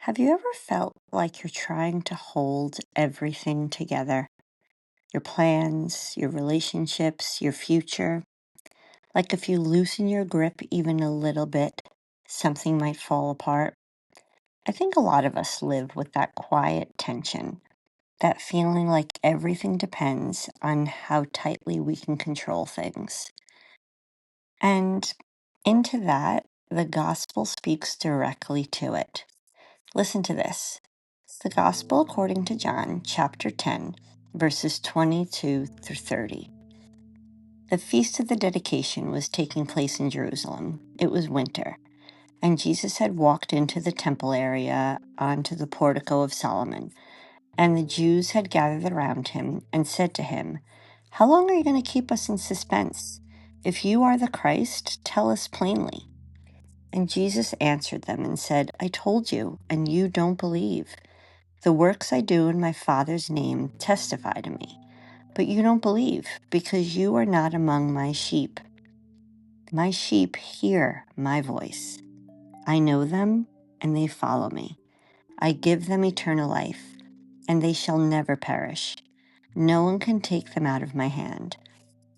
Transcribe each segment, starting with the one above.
Have you ever felt like you're trying to hold everything together? Your plans, your relationships, your future? Like if you loosen your grip even a little bit, something might fall apart? I think a lot of us live with that quiet tension, that feeling like everything depends on how tightly we can control things. And into that, the gospel speaks directly to it. Listen to this. The Gospel according to John, chapter 10, verses 22 through 30. The feast of the dedication was taking place in Jerusalem. It was winter, and Jesus had walked into the temple area onto the portico of Solomon, and the Jews had gathered around him and said to him, "How long are you going to keep us in suspense? If you are the Christ, tell us plainly." And Jesus answered them and said, "I told you, and you don't believe. The works I do in my Father's name testify to me, but you don't believe because you are not among my sheep. My sheep hear my voice. I know them and they follow me. I give them eternal life, and they shall never perish. No one can take them out of my hand.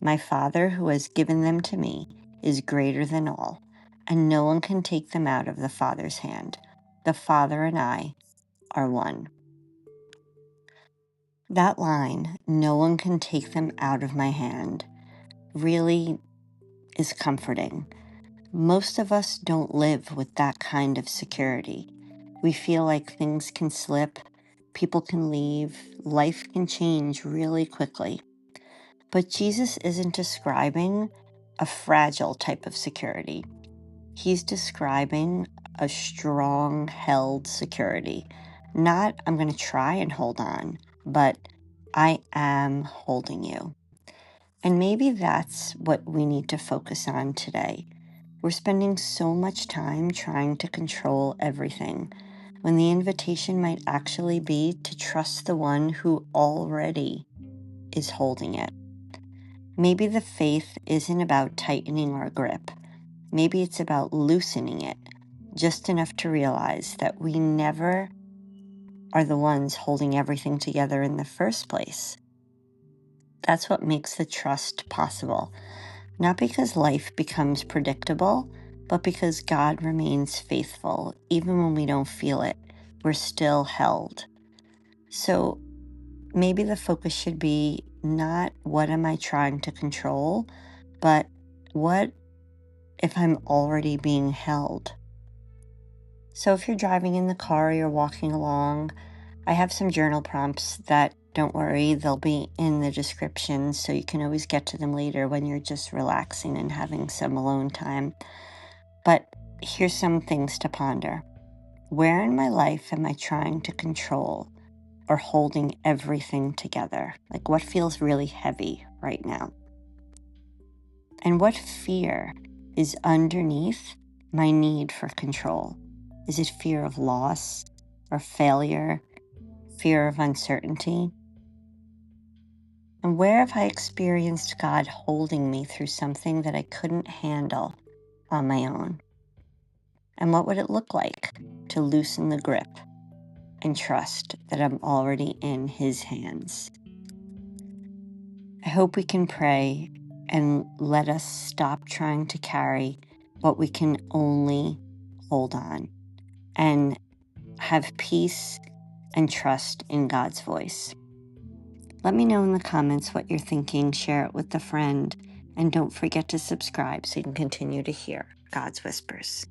My Father who has given them to me is greater than all, and no one can take them out of the Father's hand. The Father and I are one." That line, "no one can take them out of my hand," really is comforting. Most of us don't live with that kind of security. We feel like things can slip, people can leave, life can change really quickly. But Jesus isn't describing a fragile type of security. He's describing a strong held security. Not, "I'm going to try and hold on," but "I am holding you." And maybe that's what we need to focus on today. We're spending so much time trying to control everything when the invitation might actually be to trust the one who already is holding it. Maybe the faith isn't about tightening our grip. Maybe it's about loosening it just enough to realize that we never are the ones holding everything together in the first place. That's what makes the trust possible. Not because life becomes predictable, but because God remains faithful. Even when we don't feel it, we're still held. So maybe the focus should be not what am I trying to control, but what if I'm already being held? So if you're driving in the car or you're walking along, I have some journal prompts that, don't worry, they'll be in the description, so you can always get to them later when you're just relaxing and having some alone time. But here's some things to ponder. Where in my life am I trying to control or holding everything together? Like what feels really heavy right now? And what fear is underneath my need for control? Is it fear of loss or failure, fear of uncertainty? And where have I experienced God holding me through something that I couldn't handle on my own? And what would it look like to loosen the grip and trust that I'm already in His hands? I hope we can pray and let us stop trying to carry what we can only hold on and have peace and trust in God's voice. Let me know in the comments what you're thinking, share it with a friend, and don't forget to subscribe so you can continue to hear God's whispers.